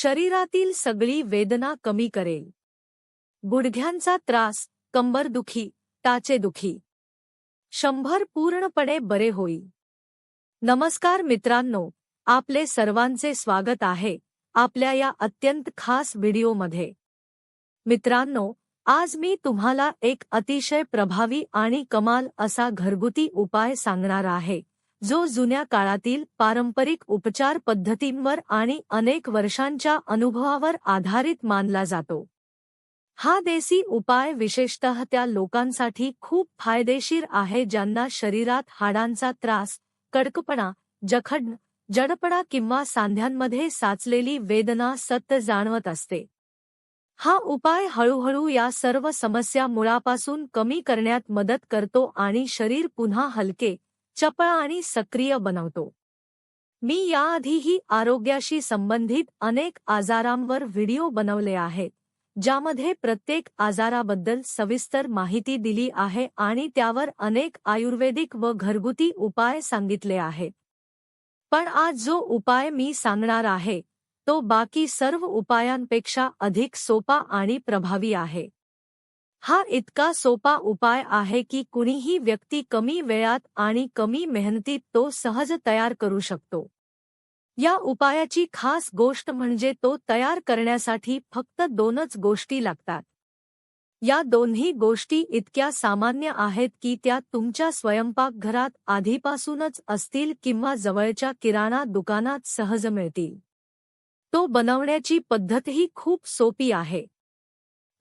शरीरातील सगळी वेदना कमी करेल. गुडघ्यांचा त्रास, कंबरदुखी, टाचेदुखी 100 पूर्णपणे बरे होईल. नमस्कार मित्रांनो, आपले सर्वांचे स्वागत आहे आपल्या या अत्यंत खास व्हिडिओमध्ये. मित्रांनो, आज मी तुम्हाला एक अतिशय प्रभावी आणि कमाल असा घरगुती उपाय सांगणार आहे, जो जुन्या काळातील पारंपरिक उपचार पद्धतींवर आणि अनेक वर्षांच्या अनुभवावर आधारित मानला जातो. हा देसी उपाय विशेषतः त्या लोकांसाठी खूप फायदेशीर आहे ज्यांना शरीरात हाडांचा त्रास, कडकपणा, जखड, जडपणा किंवा सांध्यांमध्ये साचलेली वेदना सतत जाणवत असते. हा उपाय हळूहळू या सर्व समस्या मुळापासून कमी करण्यात मदत करतो आणि शरीर पुन्हा हलके, चपळ आणि सक्रिय बनवतो. मी याआधीही आरोग्याशी संबंधित अनेक आजारांवर व्हिडिओ बनवले आहेत, ज्यामध्ये प्रत्येक आजाराबद्दल सविस्तर माहिती दिली आहे आणि त्यावर अनेक आयुर्वेदिक व घरगुती उपाय सांगितले आहेत. पण आज जो उपाय मी सांगणार आहे, तो बाकी सर्व उपायांपेक्षा अधिक सोपा आणि प्रभावी आहे. हा इतका सोपा उपाय आहे की कुणीही व्यक्ती कमी वेळात आणि कमी मेहनतीत तो सहज तयार करू शकतो. या उपायाची खास गोष्ट म्हणजे तो तयार करण्यासाठी फक्त 2च गोष्टी लागतात. या दोन्ही गोष्टी इतक्या सामान्य आहेत की त्या तुमच्या स्वयंपाकघरात आधीपासूनच असतील किंवा जवळच्या किराणा दुकानात सहज मिळतील. तो बनवण्याची पद्धतही खूप सोपी आहे.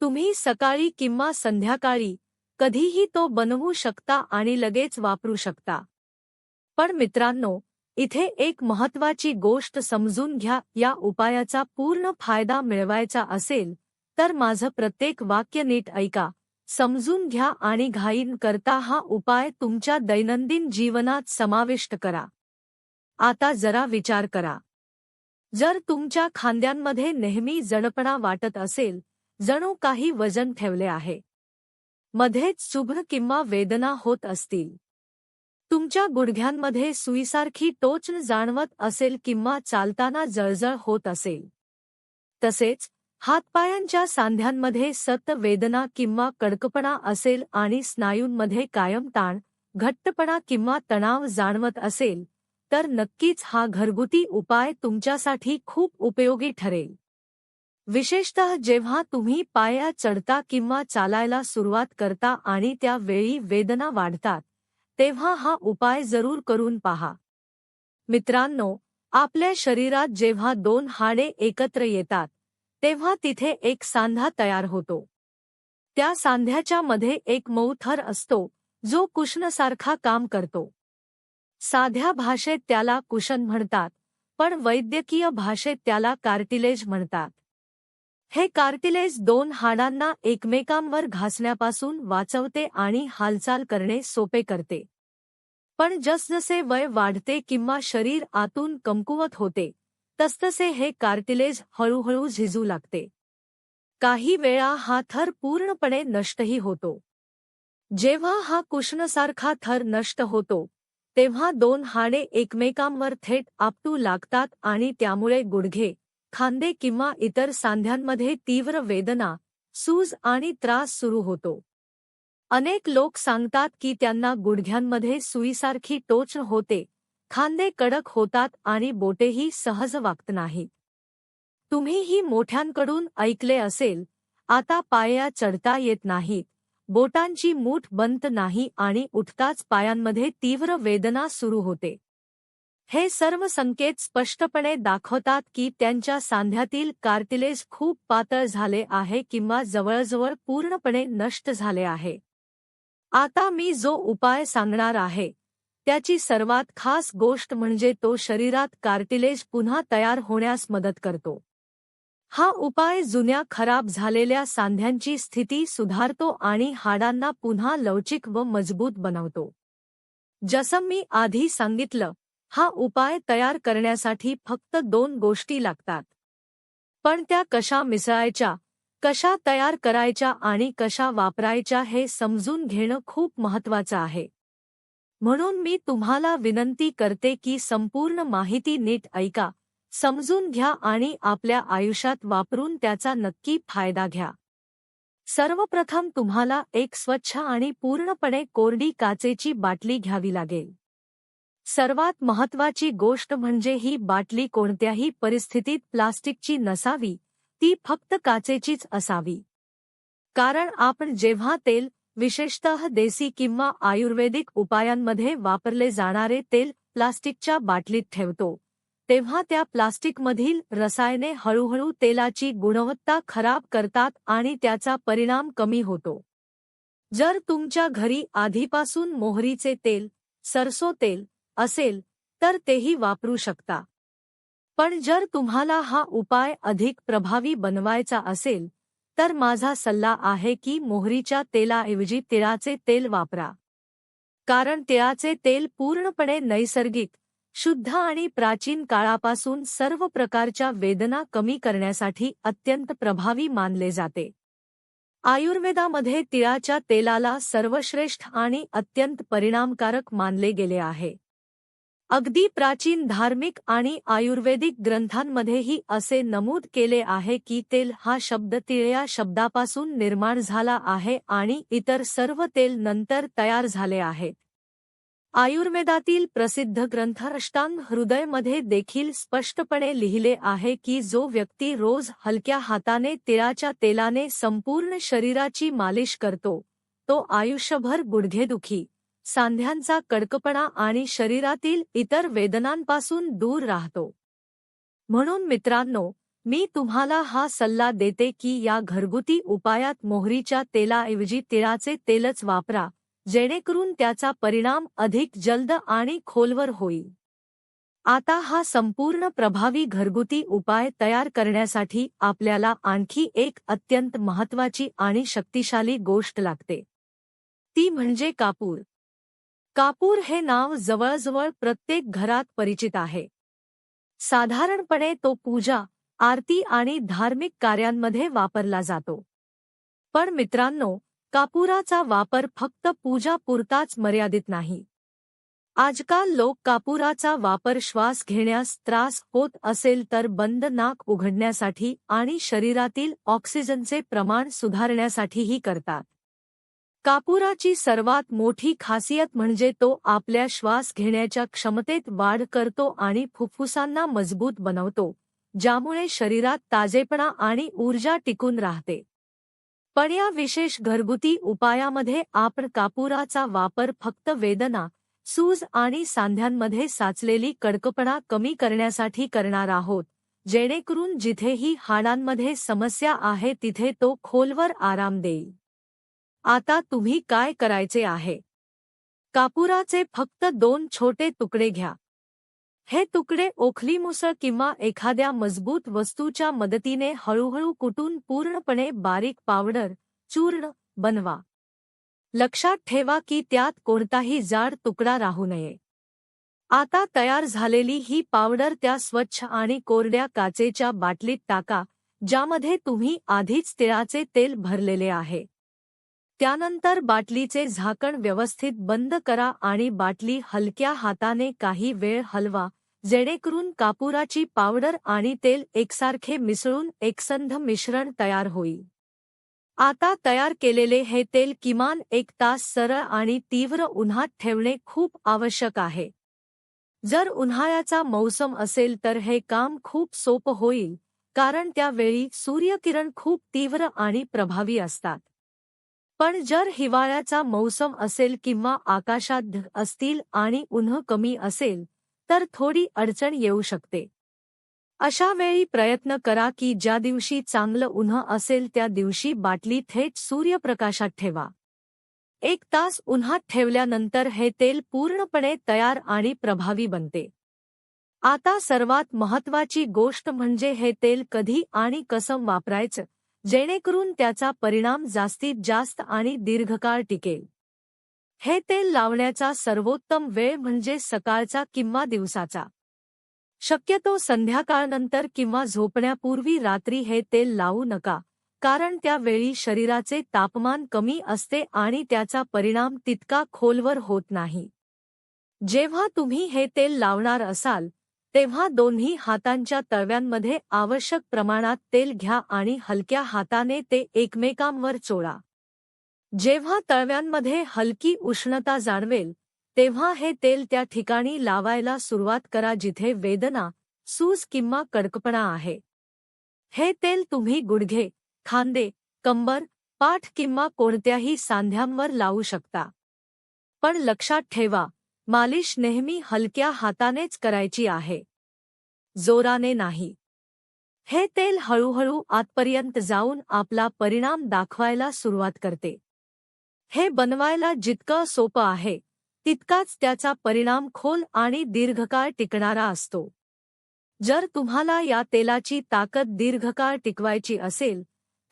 तुम्ही सकाळी किंवा संध्याकाळी कधीही तो बनवू शकता आणि लगेच वापरू शकता. पण मित्रांनो, इथे एक महत्त्वाची गोष्ट समजून घ्या. या उपायाचा पूर्ण फायदा मिळवायचा असेल तर माझं प्रत्येक वाक्य नीट ऐका, समजून घ्या आणि घाई न करता हा उपाय तुमच्या दैनंदिन जीवनात समाविष्ट करा. आता जरा विचार करा. जर तुमच्या खांद्यांमध्ये नेहमी जडपणा वाटत असेल, जणू काही वजन ठेवले आहे, मध्येच चुभण किंवा वेदना होत असतील, तुमच्या गुडघ्यांमध्ये सुईसारखी टोचन जाणवत असेल किंवा चालताना जळजळ होत असेल, तसेच हातपायांच्या सांध्यांमध्ये सतत वेदना किंवा कडकपणा असेल आणि स्नायूंमध्ये कायम ताण, घट्टपणा किंवा तणाव जाणवत असेल, तर नक्कीच हा घरगुती उपाय तुमच्यासाठी खूप उपयोगी ठरेल. विशेषतः जेव्हा तुम्ही पायऱ्या चढता किंवा चालायला सुरुवात करता आणि त्या वेळी वेदना वाढतात, तेव्हा हा उपाय जरूर करून पहा. मित्रांनो, आपल्या शरीरात जेव्हा 2 हाडे एकत्र येतात, तेव्हा तिथे एक सांधा तयार होतो. त्या सांध्याच्या मध्ये एक मऊ थर असतो, जो कुशनसारखा काम करतो. साध्या भाषेत त्याला कुशन म्हणतात, पण वैद्यकीय भाषेत त्याला कार्टिलेज म्हणतात. हे कार्टिलेज 2 हाडांना एकमेकांवर घासण्यापासून वाचवते आणि हालचाल करणे सोपे करते. पण जसजसे वय वाढते किंवा शरीर आतून कमकुवत होते, तसतसे हे कार्टिलेज हळूहळू झिजू लागते. काही वेळा हा थर पूर्णपणे नष्टही होतो. जेव्हा हा कुशनसारखा थर नष्ट होतो, तेव्हा 2 हाडे एकमेकांवर थेट आपटू लागतात आणि त्यामुळे गुडघे, खांदे किंवा इतर सांध्यांमध्ये तीव्र वेदना, सूज आणि त्रास सुरू होतो. अनेक लोक सांगतात की त्यांना गुडघ्यांमध्ये सुईसारखी टोचन होते, खांदे कडक होतात आणि बोटेही सहज वाकत नाहीत. तुम्हीही मोठ्यांकडून ऐकले असेल, आता पायऱ्या चढता येत नाहीत, बोटांची मूठ बनत नाही आणि उठताच पायांमध्ये तीव्र वेदना सुरू होते. हे सर्व संकेत स्पष्टपणे दाखवतात की त्यांच्या सांध्यातील कार्टिलेज खूप पातळ झाले आहे किंवा जवळजवळ पूर्णपणे नष्ट झाले आहे. आता मी जो उपाय सांगणार आहे, त्याची सर्वात खास गोष्ट म्हणजे तो शरीरात कार्टिलेज पुन्हा तयार होण्यास मदत करतो. हा उपाय जुन्या खराब झालेल्या सांध्यांची स्थिती सुधारतो आणि हाडांना पुन्हा लवचिक व मजबूत बनवतो. जसं मी आधी सांगितलं, हा उपाय तयार करण्यासाठी फक्त 2 गोष्टी लागतात. पण त्या कशा मिसळायच्या, कशा तयार करायच्या आणि कशा वापरायच्या हे समजून घेणं खूप महत्त्वाचं आहे. म्हणून मी तुम्हाला विनंती करते की संपूर्ण माहिती नीट ऐका, समजून घ्या आणि आपल्या आयुष्यात वापरून त्याचा नक्की फायदा घ्या. सर्वप्रथम तुम्हाला एक स्वच्छ आणि पूर्णपणे कोरडी काचेची बाटली घ्यावी लागेल. सर्वात महत्त्वाची गोष्ट म्हणजे ही बाटली कोणत्याही परिस्थितीत प्लास्टिकची नसावी, ती फक्त काचेचीच असावी. कारण आपण जेव्हा तेल, विशेषतः देसी किंवा आयुर्वेदिक उपायांमध्ये वापरले जाणारे तेल प्लास्टिकच्या बाटलीत ठेवतो, तेव्हा त्या प्लास्टिकमधील रसायने हळूहळू तेलाची गुणवत्ता खराब करतात आणि त्याचा परिणाम कमी होतो. जर तुमच्या घरी आधीपासून मोहरीचे तेल, सरसो तेल असेल तर तेही वापरू शकता. पण जर तुम्हाला हा उपाय अधिक प्रभावी बनवायचा असेल तर माझा सल्ला आहे की मोहरीच्या तेलाऐवजी तिळाचे तेल वापरा. कारण तिळाचे तेल पूर्णपणे नैसर्गिक, शुद्ध आणि प्राचीन काळापासून सर्व प्रकारच्या वेदना कमी करण्यासाठी अत्यंत प्रभावी मानले जाते. आयुर्वेदामध्ये तिळाच्या तेलाला सर्वश्रेष्ठ आणि अत्यंत परिणामकारक मानले गेले आहे. अगदी प्राचीन धार्मिक आणि आयुर्वेदिक ग्रंथांमध्येही असे नमूद केले आहे की तेल हा शब्द तिळ या शब्दापासून निर्माण झाला आहे आणि इतर सर्व तेल नंतर तयार झाले आहेत. आयुर्वेदातील प्रसिद्ध ग्रंथ अष्टांग हृदयमध्ये देखील स्पष्टपणे लिहिले आहे की जो व्यक्ती रोज हलक्या हाताने तिळाच्या तेलाने संपूर्ण शरीराची मालिश करतो, तो आयुष्यभर गुडघेदुखी, सांध्यांचा कडकपणा आणि शरीरातील इतर वेदनांपासून दूर राहतो. म्हणून मित्रांनो, मी तुम्हाला हा सल्ला देते की या घरगुती उपायात मोहरीच्या तेलाऐवजी तिळाचे तेलच वापरा, जेणेकरून त्याचा परिणाम अधिक जलद आणि खोलवर होईल. आता हा संपूर्ण प्रभावी घरगुती उपाय तयार करण्यासाठी आपल्याला आणखी एक अत्यंत महत्त्वाची आणि शक्तिशाली गोष्ट लागते. ती म्हणजे कापूर. कापूर हे नाव जवळजवळ प्रत्येक घरात परिचित आहे. साधारणपणे तो पूजा, आरती आणि धार्मिक कार्यांमध्ये वापरला जातो. पण मित्रांनो, कापुराचा वापर फक्त पूजापुरताच मर्यादित नाही. आजकाल लोक कापुराचा वापर श्वास घेण्यास त्रास होत असेल तर बंद नाक उघडण्यासाठी आणि शरीरातील ऑक्सिजनचे प्रमाण सुधारण्यासाठीही करतात. कापुराची सर्वात मोठी खासियत म्हणजे तो आपल्या श्वास घेण्याच्या क्षमतेत वाढ करतो आणि फुफ्फुसांना मजबूत बनवतो, ज्यामुळे शरीरात ताजेपणा आणि ऊर्जा टिकून राहते. पण या विशेष घरगुती उपायामध्ये आपण कापुराचा वापर फक्त वेदना, सूज आणि सांध्यांमध्ये साचलेली कडकपणा कमी करण्यासाठी करणार आहोत, जेणेकरून जिथेही हाडांमध्ये समस्या आहे तिथे तो खोलवर आराम देईल. आता तुम्ही काय करायचे आहे? कापुराचे फक्त 2 छोटे तुकडे घ्या. हे तुकडे ओखली मुसळ किंवा एखाद्या मजबूत वस्तूच्या मदतीने हळूहळू कुटून पूर्णपणे बारीक पावडर, चूर्ण बनवा. लक्षात ठेवा की त्यात कोणताही जाड तुकडा राहू नये. आता तयार झालेली ही पावडर त्या स्वच्छ आणि कोरड्या काचेच्या बाटलीत टाका, ज्यामध्ये तुम्ही आधीच तिळाचे तेल भरलेले आहे. त्यानंतर बाटलीचे झाकण व्यवस्थित बंद करा आणि बाटली हलक्या हाताने काही वेळ हलवा, जेणेकरून कापुराची पावडर आणि तेल एकसारखे मिसळून एकसंध मिश्रण तयार होईल. आता तयार केलेले हे तेल किमान 1 तास सरळ आणि तीव्र उन्हात ठेवणे खूप आवश्यक आहे. जर उन्हाळ्याचा मौसम असेल तर हे काम खूप सोपं होईल, कारण त्यावेळी सूर्यकिरण खूप तीव्र आणि प्रभावी असतात. पण जर हिवाळ्याचा मौसम असेल किंवा आकाशात ढग असतील आणि उन्ह कमी असेल, तर थोडी अडचण येऊ शकते. अशा वेळी प्रयत्न करा की ज्या दिवशी चांगलं उन्ह असेल त्या दिवशी बाटली थेट सूर्यप्रकाशात ठेवा. 1 तास उन्हात ठेवल्यानंतर हे तेल पूर्णपणे तयार आणि प्रभावी बनते. आता सर्वात महत्त्वाची गोष्ट म्हणजे हे तेल कधी आणि कसं वापरायचं, जेणेकरून त्याचा परिणाम जास्तीत जास्त आणि दीर्घकाळ टिकेल. हे तेल लावण्याचा सर्वोत्तम वेळ म्हणजे सकाळचा किंवा दिवसाचा. शक्यतो संध्याकाळनंतर किंवा झोपण्यापूर्वी रात्री हे तेल लावू नका, कारण त्यावेळी शरीराचे तापमान कमी असते आणि त्याचा परिणाम तितका खोलवर होत नाही. जेव्हा तुम्ही हे तेल लावणार असाल, तेव्हा दोन्ही हातांच्या तळव्यांमध्ये आवश्यक प्रमाणात तेल घ्या आणि हलक्या हाताने ते एकमेकांवर चोळा. जेव्हा तळव्यांमध्ये हलकी उष्णता जाणवेल तेव्हा हे तेल त्या ठिकाणी लावायला सुरुवात करा जिथे वेदना, सूज किंवा कडकपणा आहे. हे तेल तुम्ही गुडघे, खांदे, कंबर, पाठ किंवा कोणत्याही सांध्यांवर लावू शकता. पण लक्षात ठेवा, मालिश नेहमी हलक्या हातानेच करायची आहे, जोराने नाही. हे तेल हळूहळू आतपर्यंत जाऊन आपला परिणाम दाखवायला सुरुवात करते. हे बनवायला जितकं सोपं आहे तितकाच त्याचा परिणाम खोल आणि दीर्घकाळ टिकणारा असतो. जर तुम्हाला या तेलाची ताकद दीर्घकाळ टिकवायची असेल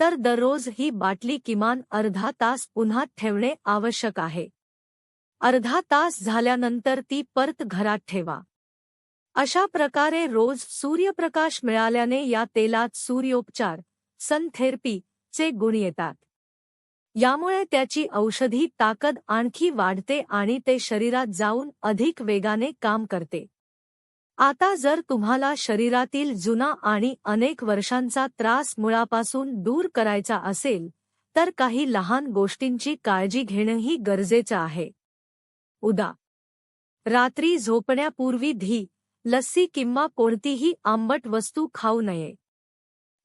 तर दररोज ही बाटली किमान अर्धा तास उन्हात ठेवणे आवश्यक आहे. अर्धा तास झाल्यानंतर ती परत घरात ठेवा. अशा प्रकारे रोज सूर्यप्रकाश मिळाल्याने या तेलात सूर्योपचार, सन थेरपी चे गुण येतात. यामुळे त्याची औषधी ताकद आणखी वाढते आणि ते शरीरात जाऊन अधिक वेगाने काम करते. आता जर तुम्हाला शरीरातील जुना आणि अनेक वर्षांचा त्रास मुळापासून दूर करायचा असेल तर काही लहान गोष्टींची काळजी घेणंही गरजेचं आहे. उदा. रात्री झोपण्यापूर्वी दही, लस्सी किंवा कोणतीही आंबट वस्तू खाऊ नये.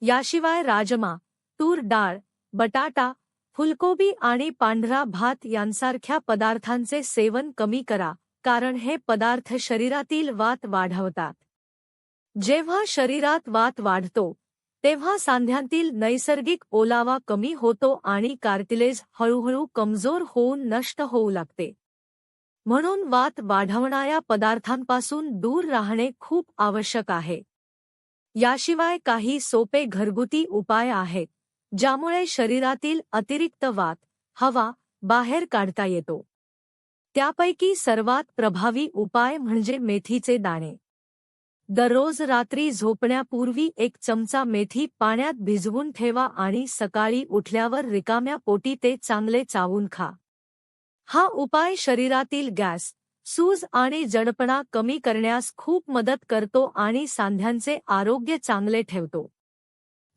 याशिवाय राजमा, तूर डाळ, बटाटा, फुलकोबी आणि पांढरा भात यांसारख्या पदार्थांचे सेवन कमी करा, कारण हे पदार्थ शरीरातील वात वाढवतात. जेव्हा शरीरात वात वाढतो तेव्हा सांध्यांतील नैसर्गिक ओलावा कमी होतो आणि कार्टिलेज हळूहळू कमजोर होऊन नष्ट होऊ लागते. म्हणून वात वाढवणाऱ्या पदार्थांपासून दूर राहणे खूप आवश्यक आहे. याशिवाय काही सोपे घरगुती उपाय आहेत ज्यामुळे शरीरातील अतिरिक्त वात, हवा बाहेर काढता येतो. त्यापैकी सर्वात प्रभावी उपाय म्हणजे मेथीचे दाणे. दररोज रात्री झोपण्यापूर्वी 1 चमचा मेथी पाण्यात भिजवून ठेवा आणि सकाळी उठल्यावर रिकाम्या पोटी ते चांगले चावून खा. हा उपाय शरीरातील गॅस, सूज आणि जडपणा कमी करण्यास खूप मदत करतो आणि सांध्यांचे आरोग्य चांगले ठेवतो.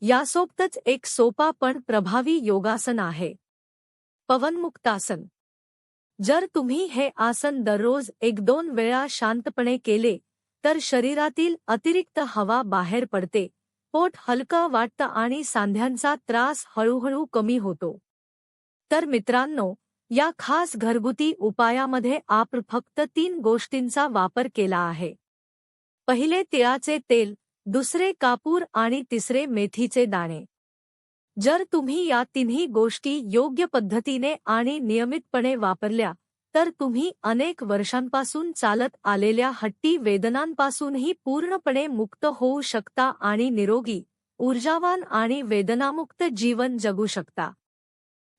यासोबतच एक सोपा पण प्रभावी योगासन आहे, पवनमुक्तासन. जर तुम्ही हे आसन दररोज 1-2 वेळा शांतपणे केले तर शरीरातील अतिरिक्त हवा बाहेर पडते, पोट हलकं वाटतं आणि सांध्यांचा त्रास हळूहळू कमी होतो. तर मित्रांनो, या खास घरगुती उपायामध्ये आपण फक्त 3 गोष्टींचा वापर केला आहे. पहिले तिळाचे तेल, दुसरे कापूर आणि तिसरे मेथीचे दाणे. जर तुम्ही या तिन्ही गोष्टी योग्य पद्धतीने आणि नियमितपणे वापरल्या तर तुम्ही अनेक वर्षांपासून चालत आलेल्या हट्टी वेदनांपासूनही पूर्णपणे मुक्त होऊ शकता आणि निरोगी, ऊर्जावान आणि वेदनामुक्त जीवन जगू शकता.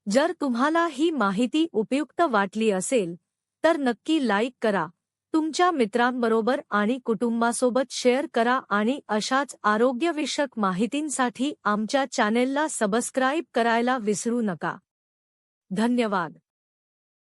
जर तुम्हाला ही माहिती उपयुक्त वाटली असेल तर नक्की लाईक करा, तुमच्या मित्रांबरोबर आणि कुटुंबासोबत शेअर करा आणि अशाच आरोग्यविषयक माहितींसाठी आमच्या चॅनेलला सबस्क्राईब करायला विसरू नका. धन्यवाद.